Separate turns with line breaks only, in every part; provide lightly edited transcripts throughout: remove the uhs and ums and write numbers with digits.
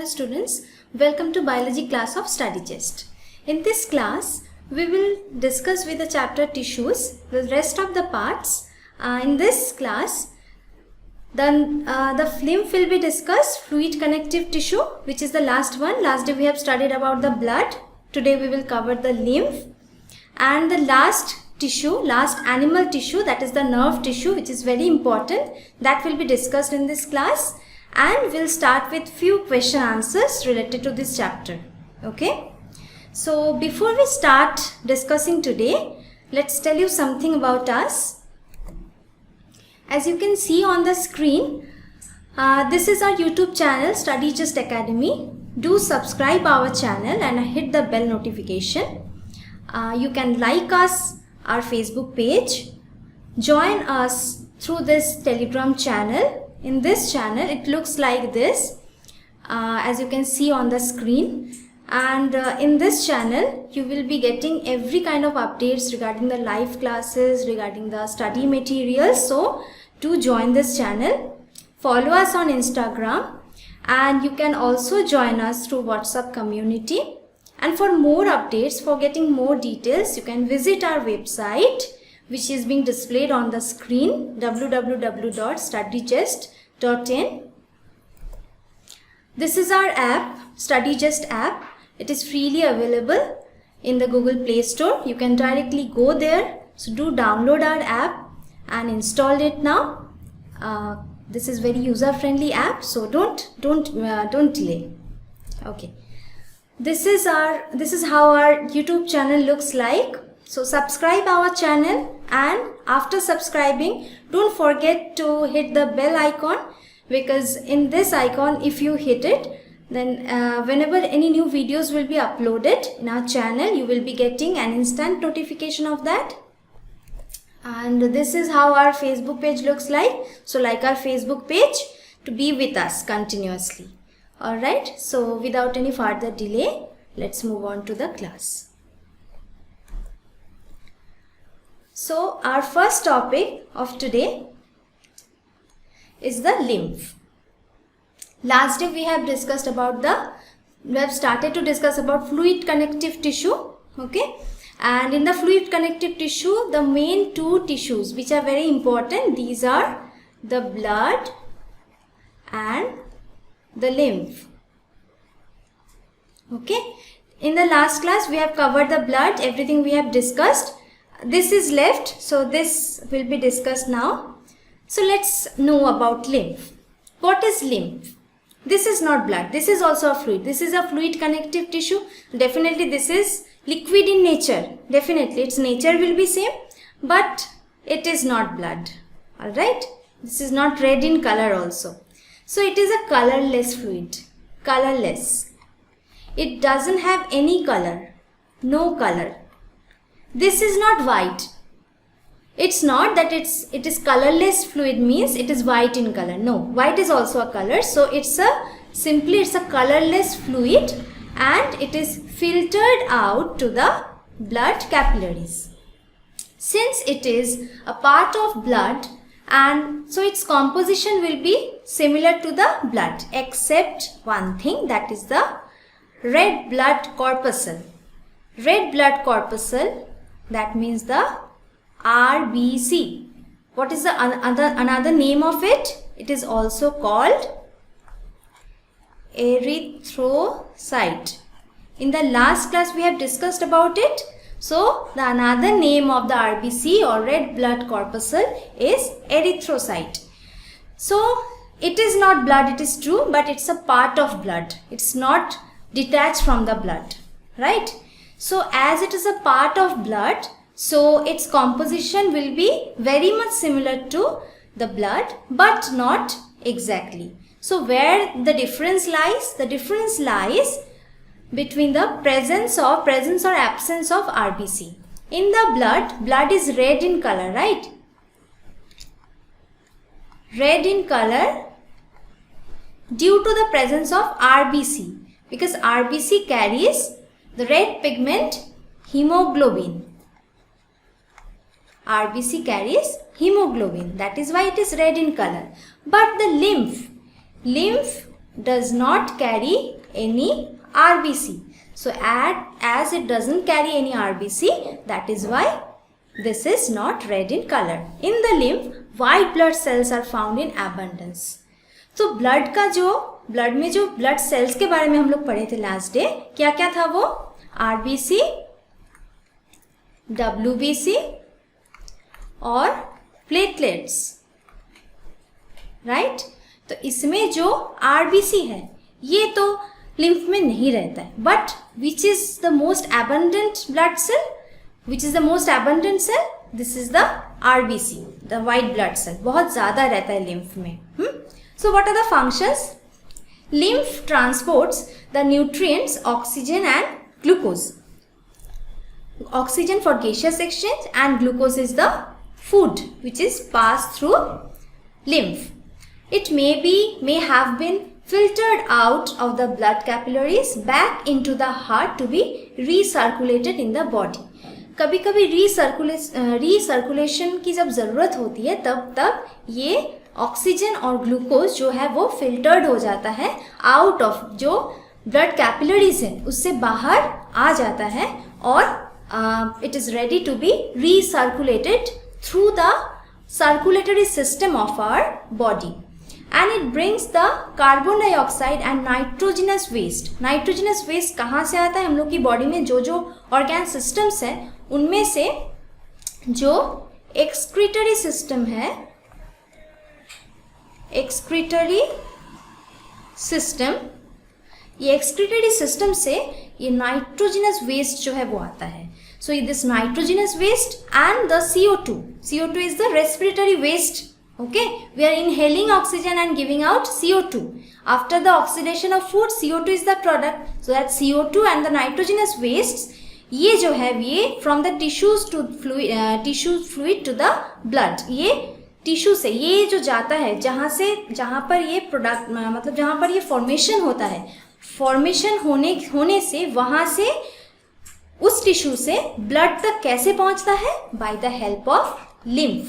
Hello students, welcome to biology class of Study-Gest. In this class, we will discuss with the chapter tissues the rest of the parts. In this class, the lymph will be discussed, fluid connective tissue, which is the last one. Last day we have studied about the blood. Today we will cover the lymph. And the last tissue, last animal tissue, that is the nerve tissue, which is very important, that will be discussed in this class. And we'll start with few question answers related to this chapter. Okay, so before we start discussing today, let's tell you something about us. As you can see on the screen, this is our YouTube channel, Study-Gest Academy. Do subscribe our channel and hit the bell notification. You can like us, our Facebook page, join us through this Telegram channel. In this channel, it looks like this, as you can see on the screen. And in this channel, you will be getting every kind of updates regarding the live classes, regarding the study materials. So, do join this channel. Follow us on Instagram. And you can also join us through WhatsApp community. And for more updates, for getting more details, you can visit our website, which is being displayed on the screen, www.studygest.in. This is our app, Study-Gest app. It is freely available in the Google Play Store. You can directly go there. So do download our app and install it now. This is very user-friendly app, so don't delay. Okay. This is how our YouTube channel looks like. So subscribe our channel, and after subscribing, don't forget to hit the bell icon, because in this icon, if you hit it, then whenever any new videos will be uploaded in our channel, you will be getting an instant notification of that. And this is how our Facebook page looks like. So like our Facebook page to be with us continuously. Alright, so without any further delay, let's move on to the class. So our first topic of today is the lymph. Last day we have started to discuss about fluid connective tissue. Okay, and in the fluid connective tissue, the main two tissues which are very important, these are the blood and the lymph. Okay, in the last class we have covered the blood, everything we have discussed. This is left, so this will be discussed now. So let's know about lymph. What is lymph? This is not blood, this is also a fluid. This is a fluid connective tissue. Definitely this is liquid in nature. Definitely its nature will be same, but it is not blood. Alright, this is not red in color also. So it is a colorless fluid, colorless. It doesn't have any color, no color. This is not white. It's not that it is colorless fluid means it is white in color. No, white is also a color. So it's a colorless fluid, and it is filtered out to the blood capillaries. Since it is a part of blood, and so its composition will be similar to the blood, except one thing, that is the red blood corpuscle. Red blood corpuscle, that means the RBC. What is the another name of it? It is also called erythrocyte. In the last class we have discussed about it. So the another name of the RBC or red blood corpuscle is erythrocyte. So it is not blood, it is true, but it's a part of blood. It's not detached from the blood, right? So as it is a part of blood, so its composition will be very much similar to the blood, but not exactly. So where the difference lies? The difference lies between the presence or absence of RBC. In the blood is red in color, right? Red in color due to the presence of RBC, because RBC carries the red pigment hemoglobin. RBC carries hemoglobin. That is why it is red in color. But the lymph does not carry any RBC. So as it doesn't carry any RBC, that is why this is not red in color. In the lymph, white blood cells are found in abundance. तो blood में जो blood sales के बारे में हम लोग पढ़े थे लास्ट डे, क्या क्या था वो? RBC, WBC और प्लेटलेट्स, राइट? तो इसमें जो RBC है ये तो लिम्फ में नहीं रहता है, but which is the most abundant blood cell, which is the most abundant cell? This is the RBC, the white blood cell, बहुत ज्यादा रहता है लिम्फ में. So what are the functions? Lymph transports the nutrients oxygen and glucose. Oxygen for gaseous exchange and glucose is the food which is passed through lymph. It may have been filtered out of the blood capillaries back into the heart to be recirculated in the body. कभी कभी recirculation की जब ज़रूरत होती है तब ये oxygen और ग्लूकोज जो है वो फिल्टर्ड हो जाता है आउट ऑफ जो ब्लड कैपिलरीज है उससे बाहर आ जाता है और it is ready to be recirculated through the circulatory system of our body. And it brings the carbon dioxide and nitrogenous waste. Nitrogenous waste कहाँ से आता है? हम लोग की बॉडी में जो ऑर्गेन सिस्टम्स हैं उनमें से जो एक्सक्रीटरी सिस्टम है, एक्सक्रीटरी सिस्टम, ये एक्सक्रीटरी सिस्टम से ये नाइट्रोजनस वेस्ट जो है वो आता है. So this nitrogenous waste and the CO2. CO2 is the respiratory waste. Okay, we are inhaling oxygen and giving out CO2. After the oxidation of food, CO2 is the product. So that CO2 and the nitrogenous wastes, ये जो है ये from the tissues to fluid to the blood. ये tissue से ये जो जाता है जहाँ पर ये प्रोडक्ट मतलब जहाँ पर ये फॉर्मेशन होता है, फॉर्मेशन होने से वहाँ से उस टिश्यू से ब्लड तक कैसे पहुँचता है? By the help of lymph.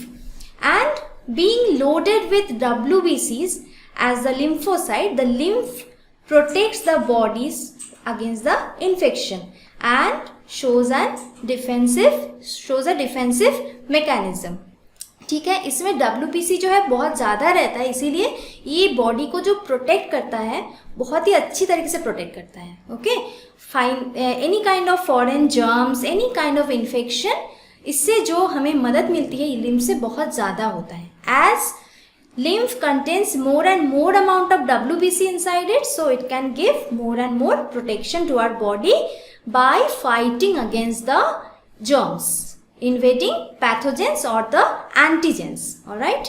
And being loaded with WBCs as the lymphocyte, the lymph protects the bodies against the infection and shows a defensive mechanism. ठीक है, इसमें WBC जो है बहुत ज़्यादा रहता है, इसीलिए ये बॉडी को जो प्रोटेक्ट करता है बहुत ही अच्छी तरीके से प्रोटेक्ट करता है. Okay, fine any kind of foreign germs, any kind of infection, इससे जो हमें मदद मिलती है लिम्फ से बहुत ज़्यादा होता है. As lymph contains more and more amount of WBC inside it, so it can give more and more protection to our body by fighting against the germs, invading pathogens or the antigens. Alright?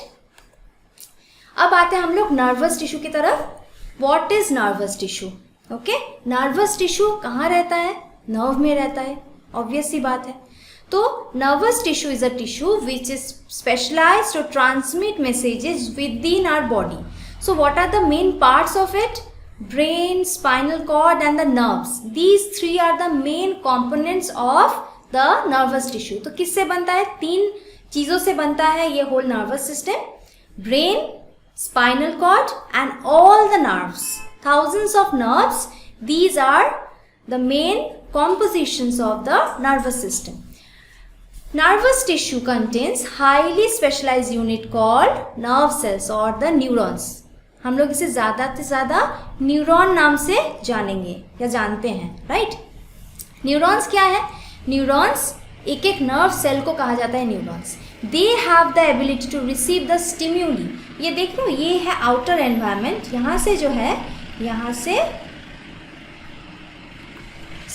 अब आते हैं हम लोग nervous tissue की तरफ. What is nervous tissue? Okay? Nervous tissue कहाँ रहता है? नर्व में रहता है, ऑब्वियस सी बात है. तो nervous tissue is a tissue which is specialized to transmit messages within our body. So what are the main parts of it? Brain, spinal cord and the nerves. These three are the main components of the nervous tissue. तो किससे बनता है? 3 चीज़ों से बनता है ये whole nervous system. Brain, spinal cord and all the nerves. Thousands of nerves. These are the main compositions of the nervous system. Nervous tissue contains highly specialized unit called nerve cells or the neurons. हम लोग इसे ज़्यादा से ज़्यादा neuron नाम से जानेंगे या जानते हैं, राइट? न्यूरॉन्स क्या है? न्यूरॉन्स एक एक नर्व सेल को कहा जाता है neurons. They have the ability to receive the stimuli. ये देख लो, ये है आउटर एनवायरनमेंट. यहाँ से जो है, यहाँ से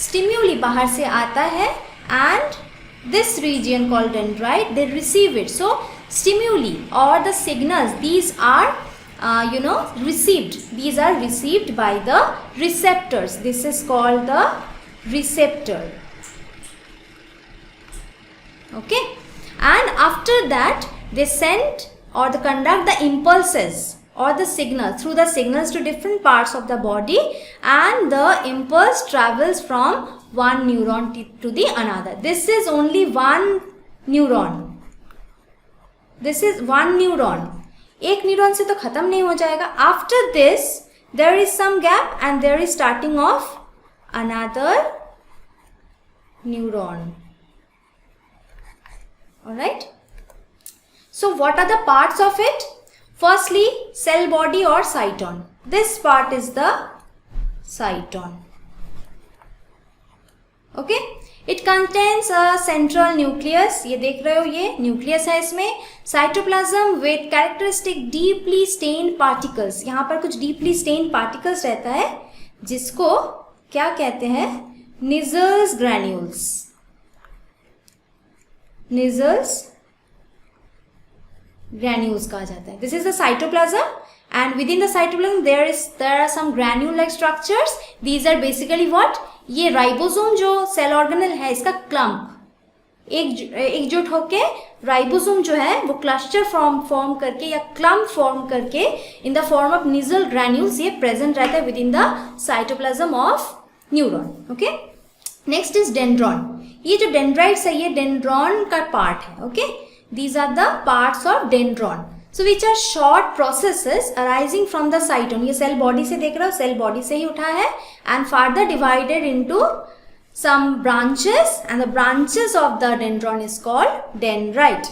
स्टिम्यूली बाहर से आता है and this region called dendrite, they receive it. So stimuli or the signals, these are received. These are received by the receptors. This is called the receptor. Okay, and after that they send or they conduct the impulses or the signal through the signals to different parts of the body, and the impulse travels from one neuron to the another. This is only one neuron. This is one neuron. एक neuron से तो खत्म नहीं हो जाएगा. After this there is some gap and there is starting of another neuron. Alright. So what are the parts of it? Firstly, cell body or cyton. This part is the cyton. Okay. It contains a central nucleus. ये देख रहे हो, ये nucleus है इसमें. Cytoplasm with characteristic deeply stained particles. यहाँ पर कुछ deeply stained particles रहता है जिसको क्या कहते हैं? Nissls granules. Nissls granules कहा जाता है. This is the cytoplasm, and within the cytoplasm there are some granule-like structures. These are basically what? ये राइबोसोम जो सेल ऑर्गेनल है इसका क्लम्प एकजुट होके राइबोसोम जो है वो क्लस्टर फॉर्म करके या क्लम्प फॉर्म करके in the form of Nissl granules ये प्रेजेंट रहता है with in the cytoplasm of neuron. Okay. Next is dendron. ये जो डेंड्राइट्स है ये डेंड्रॉन का पार्ट है. Okay. These are the parts of dendron. So which are short processes arising from the cytone. ये सेल बॉडी से देख रहे हो, सेल बॉडी से ही उठा है and further divided into some branches and the branches of the dendron is called dendrite.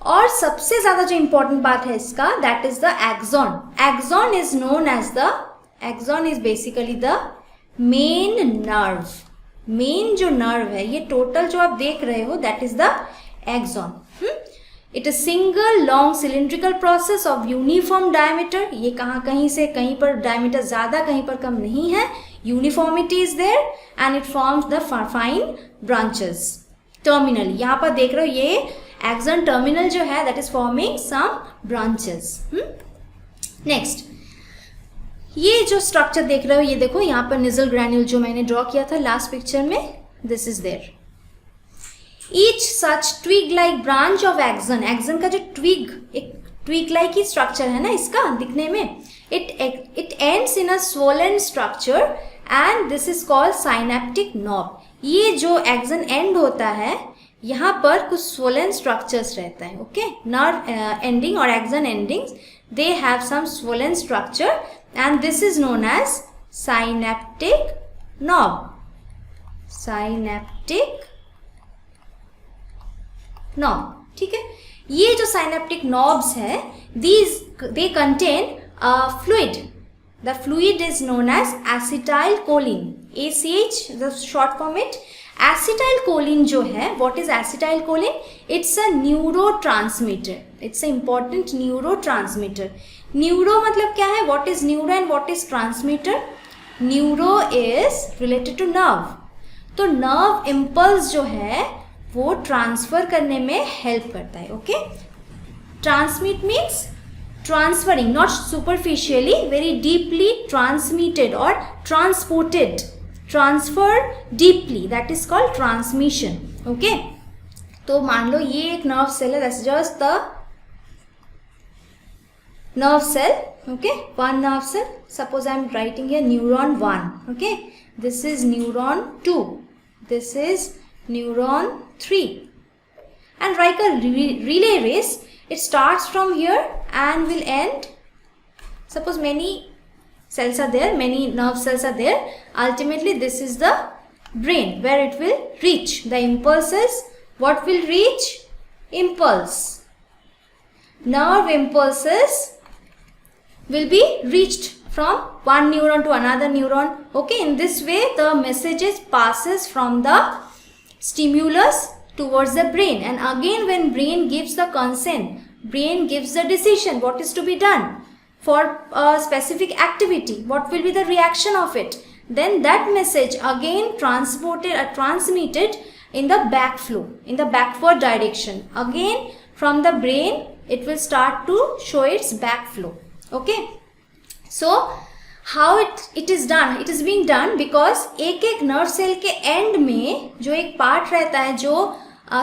और सबसे ज़्यादा जो important बात है इसका that is the axon. Axon is known as the axon is basically the main nerve. Main जो nerve है ये total जो आप देख रहे हो that is the axon. It is single long cylindrical process of uniform diameter. ये कहीं से कहीं पर diameter ज़्यादा कहीं पर कम नहीं है. Uniformity is there and it forms the fine branches. Terminal यहाँ पर देख रहे हो ये axon terminal जो है that is forming some branches. Next ये जो structure देख रहे हो ये देखो यहाँ पर Nissl granule जो मैंने draw किया था last picture में this is there. Each such twig-like branch of axon. Axon का जो twig एक twig-like ही structure है ना इसका दिखने में. It ends in a swollen structure and this is called synaptic knob. ये जो axon end होता है यहाँ पर कुछ swollen structures रहता है. Okay, nerve ending और axon endings they have some swollen structure and this is known as synaptic knob. Synaptic knob. ठीक है. ये जो synaptic knobs है they contain a fluid. The fluid is known as acetylcholine. ACH the short form it. Acetylcholine जो है what is acetylcholine? It's a neurotransmitter. It's an important neurotransmitter. Neuro मतलब क्या है? What is neuro and what is transmitter? Neuro is related to nerve. तो nerve impulse जो है वो transfer करने में हेल्प करता है. Okay. Transmit means transferring not superficially very deeply transmitted और transported. Transfer deeply that is called transmission. Okay. तो मान लो ये एक नर्व सेल है that's just the nerve cell. Okay. One nerve cell. Suppose I am writing here neuron 1. Okay. This is neuron 2. This is neuron 3 and like a relay race it starts from here and will end. Suppose many cells are there, many nerve cells are there. Ultimately this is the brain where it will reach. The impulses, what will reach? Impulse. Nerve impulses will be reached from one neuron to another neuron. Okay, in this way the messages passes from the stimulus towards the brain and again when brain gives the consent, brain gives the decision what is to be done for a specific activity, what will be the reaction of it, then that message again transmitted in the backflow, in the backward direction. Again from the brain it will start to show its backflow. Okay. So how it is done? It is being done because एक nerve cell के and में जो एक part रहता है जो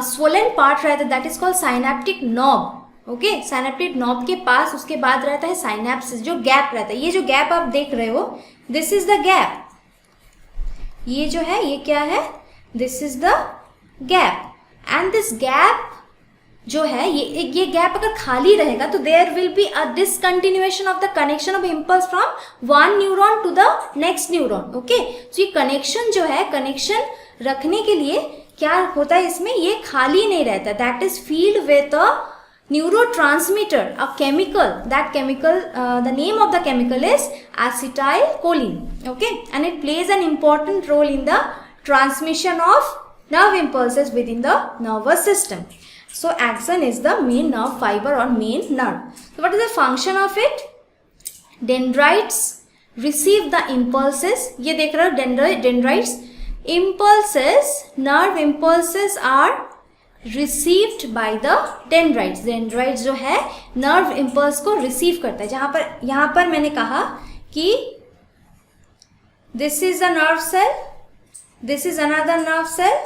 swollen part रहता है that is called synaptic knob. Okay. synaptic knob के पास उसके बाद रहता है synapses जो गैप रहता है. ये जो गैप आप देख रहे हो this is the gap. ये जो है ये क्या है? This is the gap and this gap जो है ये गैप अगर खाली रहेगा तो there will be a discontinuation of the connection of impulse from one neuron to the next neuron. Okay, तो ये कनेक्शन जो है, कनेक्शन रखने के लिए क्या होता है इसमें, ये खाली नहीं रहता. That is field with a neurotransmitter, a chemical. That chemical, the name of the chemical is acetylcholine. Okay, and it plays an important role in the transmission of nerve impulses within the nervous system. So axon is the main nerve fiber or main nerve. So what is the function of it? Dendrites receive the impulses. ये देख रहे हो dendrites. Impulses, nerve impulses are received by the dendrites. dendrites जो है nerve impulse को receive करता है. यहाँ पर मैंने कहा कि this is a nerve cell, this is another nerve cell,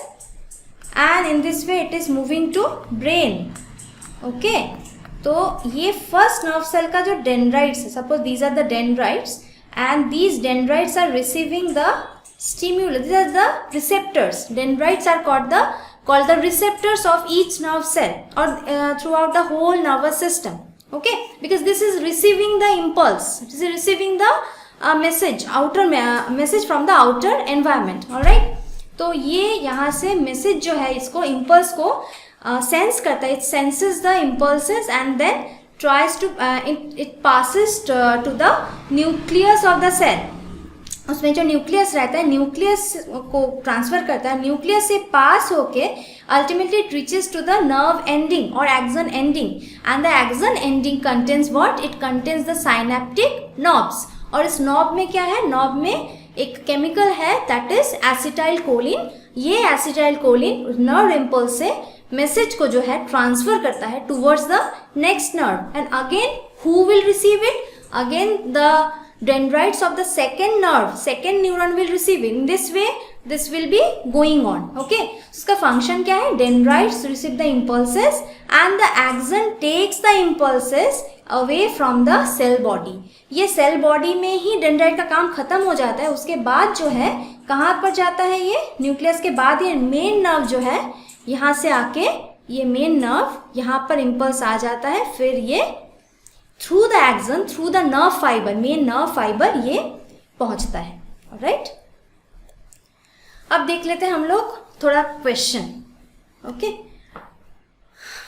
and in this way it is moving to brain. Okay, तो ये first nerve cell का जो dendrites है, suppose these are the dendrites and these dendrites are receiving the stimulus. These are the receptors. Dendrites are called the receptors of each nerve cell or throughout the whole nervous system. Okay, because this is receiving the impulse, it is receiving the message, message from the outer environment. All right, तो ये यहाँ से message जो है इसको impulse को sense करता है. It senses the impulses and then tries to it passes to the nucleus of the cell. उसमें जो न्यूक्लियस रहता है, न्यूक्लियस को ट्रांसफर करता है, न्यूक्लियस से पास होके ultimately it reaches to the nerve ending और axon ending, and the axon ending contains what, it contains the synaptic knobs. और इस नॉब में क्या है, नॉब में एक केमिकल है दैट इज एसिटाइलकोलिन. ये एसिटाइलकोलिन नर्व इम्पल्स से मैसेज को जो है ट्रांसफर करता है towards the next nerve, and again who will receive it, again the dendrites of the second nerve, second neuron will receive it. In this way this will be going on. Okay, so इसका function क्या है, dendrites receive the impulses and the axon takes the impulses away from the cell body. ये cell body में ही dendrite का काम खत्म हो जाता है. उसके बाद जो है कहाँ पर जाता है, ये न्यूक्लियस के बाद ये मेन नर्व जो है यहाँ से आके ये मेन नर्व यहाँ पर इम्पल्स आ जाता है, फिर ये through the action, through the nerve fibre, main nerve fibre ये पहुंचता है. राइट, अब देख लेते हैं हम लोग थोड़ा question. Okay,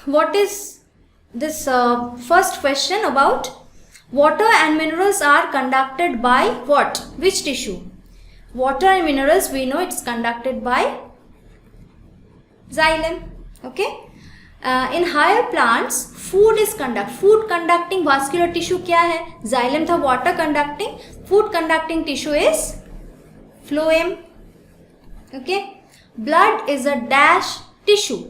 what is this first question about water and minerals are conducted by what, which tissue. Water and minerals we know it's conducted by xylem. Okay, in higher plants food is food conducting vascular tissue क्या है, xylem था water conducting, food conducting tissue is phloem. Okay, blood is a dash tissue.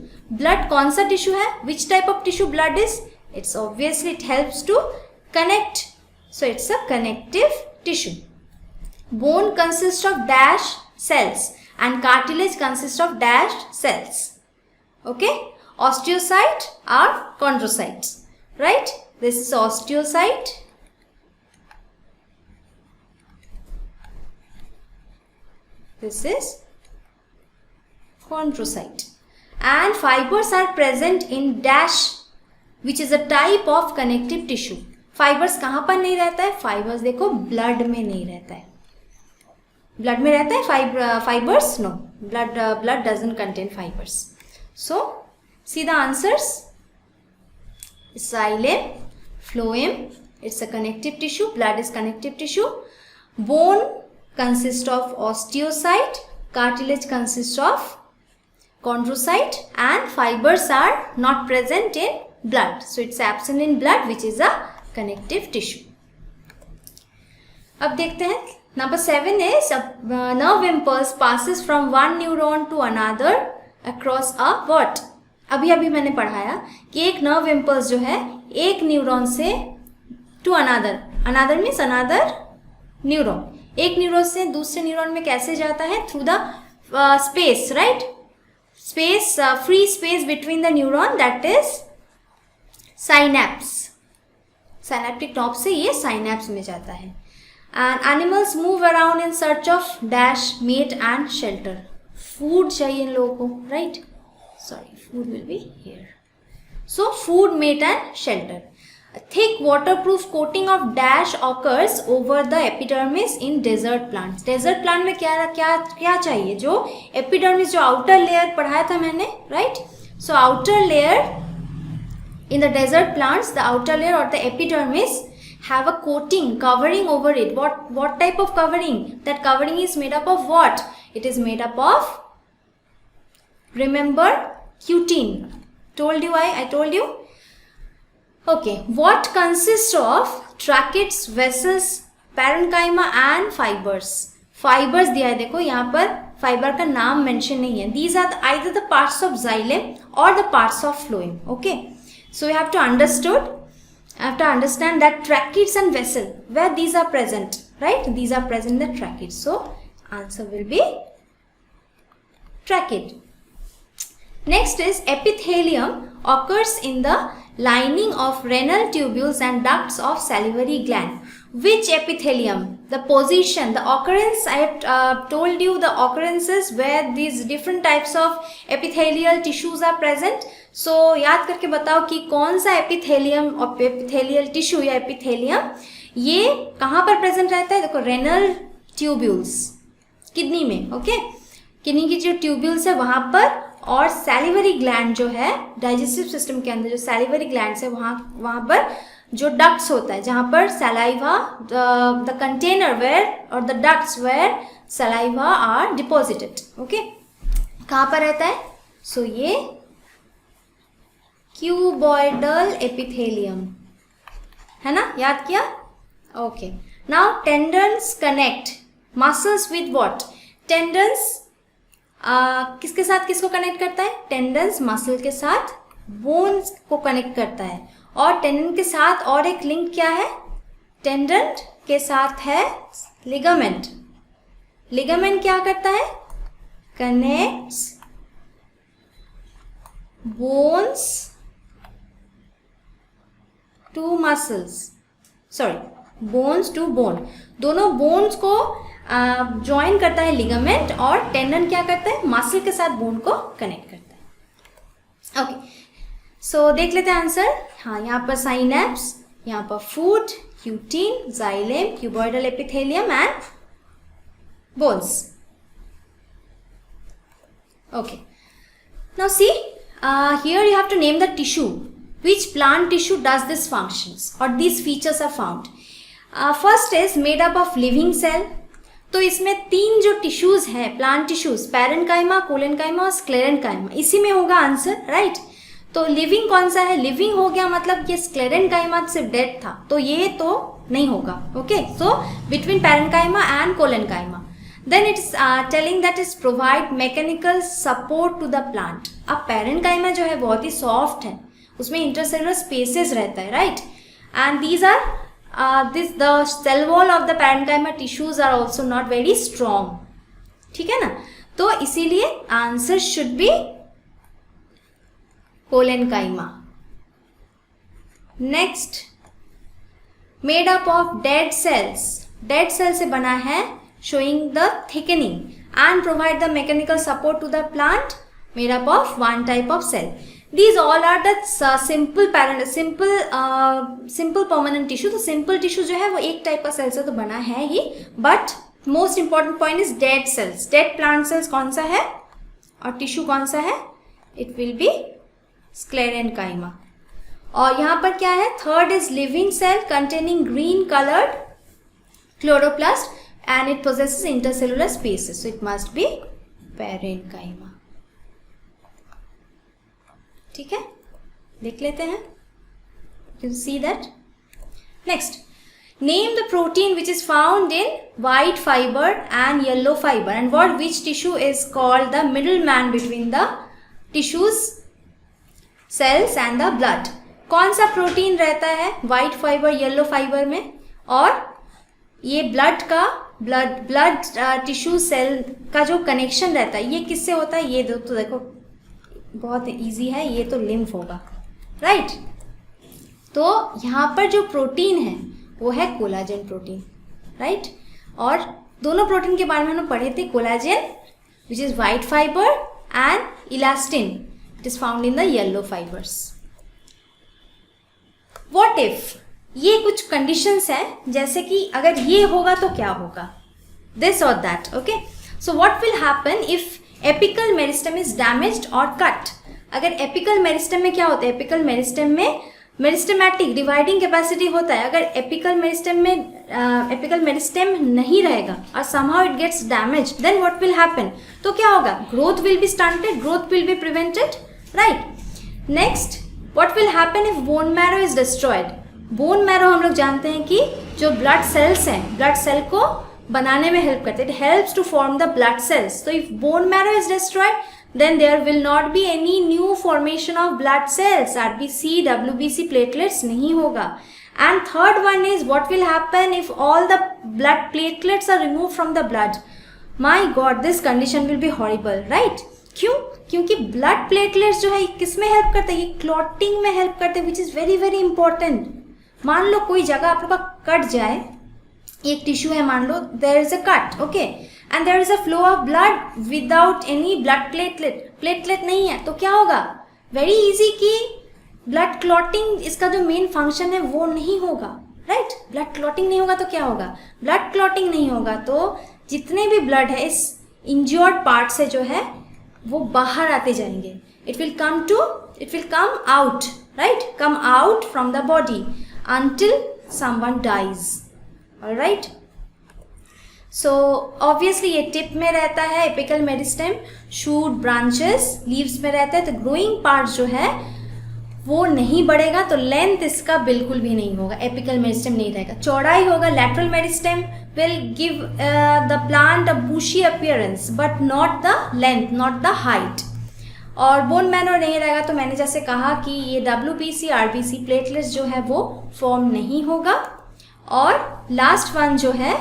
blood कौन सा tissue है, which type of tissue blood is, it's obviously it helps to connect, so it's a connective tissue. bone consists of dash cells and cartilage consists of dashed cells. Okay, osteocyte are chondrocytes. Right, this is osteocyte, this is chondrocyte, and fibers are present in dash which is a type of connective tissue. fibers कहाँ पर नहीं रहता है, fibers देखो blood में नहीं रहता है. blood में रहता है fibers, no, blood doesn't contain fibers. So see the answers. Xylem, phloem, it's a connective tissue, blood is connective tissue. Bone consists of osteocyte, cartilage consists of chondrocyte, and fibers are not present in blood, so it's absent in blood which is a connective tissue. अब देखते हैं number 7 is nerve impulse passes from one neuron to another across a what. अभी मैंने पढ़ाया कि एक nerve impulse जो है एक न्यूरॉन से to another means another neuron, एक न्यूरॉन से दूसरे न्यूरॉन में कैसे जाता है, through the space. Right, space, free space between the neuron, that is synapse. Synaptic knob से ये साइनैप्स में जाता है. And animals move around in search of dash mate and shelter. Food चाहिए इन लोगों को. Right, sorry, food will be here. So food, mate and shelter. A thick waterproof coating of dash occurs over the epidermis in desert plants. Desert plant में क्या चाहिए? जो epidermis, जो outer layer पढ़ाया था मैंने, right? So outer layer in the desert plants, the outer layer or the epidermis have a coating covering over it. What type of covering? That covering is made up of what? It is made up of, remember, cutin. I told you. Okay, what consists of tracheids, vessels, parenchyma and fibers? Fibers दिया है, देखो यहाँ पर fiber का नाम mention नहीं है. These are either the parts of xylem or the parts of phloem. Okay, so you have to understand that tracheids and vessel, where these are present, right? These are present in the tracheids. So answer will be trachid. Next is epithelium occurs in the lining of renal tubules and ducts of salivary gland. Which epithelium? The position, the occurrence, I have told you the occurrences where these different types of epithelial tissues are present. So याद करके बताओ कि कौन सा epithelium और epithelial tissue या epithelium ये कहाँ पर present रहता है? देखो, renal tubules, किडनी में, ओके, किडनी की जो ट्यूब्यूल्स है वहाँ पर, और सैलिवरी ग्लैंड जो है डाइजेस्टिव सिस्टम के अंदर जो सैलिवरी ग्लैंड्स है वहाँ पर जो डक्ट्स होता है, जहाँ पर सलाइवा, द कंटेनर वेयर और the ducts where saliva are deposited. Okay, कहाँ पर रहता है? सो ये क्यूबॉइडल एपिथेलियम है ना, याद किया? Okay, now tendons connect muscles with what? Tendons किसके साथ किसको कनेक्ट करता है? टेंडन्स मसल के साथ बोन्स को कनेक्ट करता है. और टेंडन के साथ और एक लिंक क्या है? टेंडन के साथ है लिगामेंट. लिगामेंट क्या करता है? Connects bones to muscles, sorry, bones to bone. दोनों बोन्स को ज्वाइन करता है लिगामेंट, और टेंडन क्या करता है? मसल के साथ बोन को कनेक्ट करता है. ओके, सो देख लेते हैं आंसर. हाँ, यहाँ पर साइनेप्स, यहाँ पर food, cutin, xylem, cuboidal epithelium and bones. Okay, now see, here you have to name the tissue. Which plant tissue does this functions or these features are found? First is made up of living cell. तो इसमें तीन जो tissues हैं, plant tissues, parenchyma, collenchyma और sclerenchyma, इसी में होगा answer, right? तो लिविंग कौन सा है? लिविंग हो गया, मतलब ये स्क्लेरेन्काइमा सिर्फ डेड था, तो ये तो नहीं होगा. Okay, so between parenchyma and collenchyma. Then it's telling that is provide mechanical support to the plant. अब पैरेन्काइमा जो है बहुत ही सॉफ्ट है, उसमें इंटरसेलुलर स्पेसेस रहता है, right? And these are the cell wall of the parenchyma tissues are also not very strong. ठीक है ना? तो इसीलिए answer should be collenchyma. Next, made up of dead cells. Dead cell से बना है, showing the thickening and provide the mechanical support to the plant, made up of one type of cell. These all are the simple permanent tissue. तो simple tissue जो है वो एक type का cell से तो बना है ही, but most important point is dead cells. Dead plant cells कौन सा है और टिश्यू कौन सा है? It will be sclerenchyma. और यहाँ पर क्या है? Third is living cell containing green coloured chloroplast and it possesses intercellular spaces, so it must be parenchyma. ठीक है, देख लेते हैं. You see that. Next, name the protein which is found in white fiber and yellow fiber, and which tissue is called the middleman between the tissues, cells and the blood. कौन सा protein रहता है white fiber, yellow fiber में, और ये blood tissue cell का जो connection रहता है ये किससे होता है? ये तो देखो बहुत इजी है, ये तो लिम्फ होगा, राइट? तो यहाँ पर जो प्रोटीन है वो है कोलाजन प्रोटीन, राइट? और दोनों प्रोटीन के बारे में हम पढ़े थे. Collagen which is white fibre and elastin, it is found in the yellow fibres. What if, ये कुछ कंडीशंस हैं, जैसे कि अगर ये होगा तो क्या होगा, दिस और that. Okay, so what will happen if apical meristem is damaged और कट. अगर एपिकल मेरिस्टेम में क्या होता है, एपिकल मेरिस्टेम में मेरिस्टेमेटिक डिवाइडिंग कैपेसिटी होता है. अगर एपिकल मेरिस्टेम नहीं रहेगा और somehow it gets damage, then what will happen, तो क्या होगा, growth will be stunted, growth will be prevented, right. Next, what will happen if bone marrow is destroyed. Bone marrow हम लोग जानते हैं कि जो ब्लड सेल्स हैं, ब्लड सेल को बनाने में हेल्प करते हैं, it helps to form the blood cells. तो if bone marrow is destroyed, then there will not be any new formation of blood cells, RBC, WBC, platelets नहीं होगा. And third one is what will happen if all the blood platelets are removed from the blood. My God, this condition will be horrible, right? क्यों? क्योंकि blood platelets जो है किस में help करते हैं, ये क्लॉटिंग में हेल्प करते हैं, which is very very important. मान लो कोई जगह आप लोग का कट जाए, एक टिश्यू है, मान लो there is a cut, okay, and there is a flow of blood without any blood platelet नहीं है, तो क्या होगा, very easy कि blood clotting इसका जो मेन फंक्शन है वो नहीं होगा, right? blood clotting नहीं होगा तो क्या होगा, blood clotting नहीं होगा तो जितने भी blood है इस injured part से जो है वो बाहर आते जाएंगे. it will come out, right? come out from the body until someone dies. all right? So obviously ये टिप में रहता है apical meristem, shoot, branches, leaves में रहता है, तो ग्रोइंग पार्ट जो है वो नहीं बढ़ेगा, तो लेंथ इसका बिल्कुल भी नहीं होगा, एपिकल मेरिस्टेम नहीं रहेगा, चौड़ाई होगा. Lateral meristem will give the plant a bushy appearance but not the length, not the height. और बोन मैरो नहीं रहेगा, तो मैंने जैसे कहा कि ये WBC, RBC, प्लेटलेट्स जो है वो फॉर्म नहीं होगा. और लास्ट वन जो है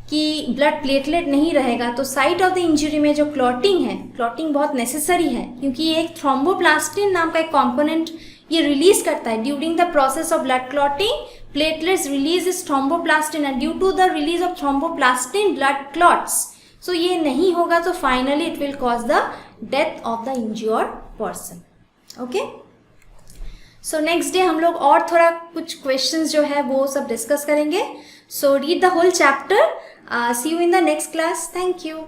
कि ब्लड प्लेटलेट नहीं रहेगा, तो साइट ऑफ द इंजरी में जो क्लॉटिंग है, क्लॉटिंग बहुत नेसेसरी है, क्योंकि ये एक थ्रोम्बोप्लास्टिन नाम का एक कंपोनेंट ये रिलीज करता है. During the process of blood clotting, platelets release इस thromboplastin and due to the release of thromboplastin blood clots. So ये नहीं होगा, तो finally it will cause the death of the injured person. Okay, so next day हम लोग और थोड़ा कुछ क्वेश्चंस जो है वो सब डिस्कस करेंगे. So read the whole chapter. See you in the next class. Thank you.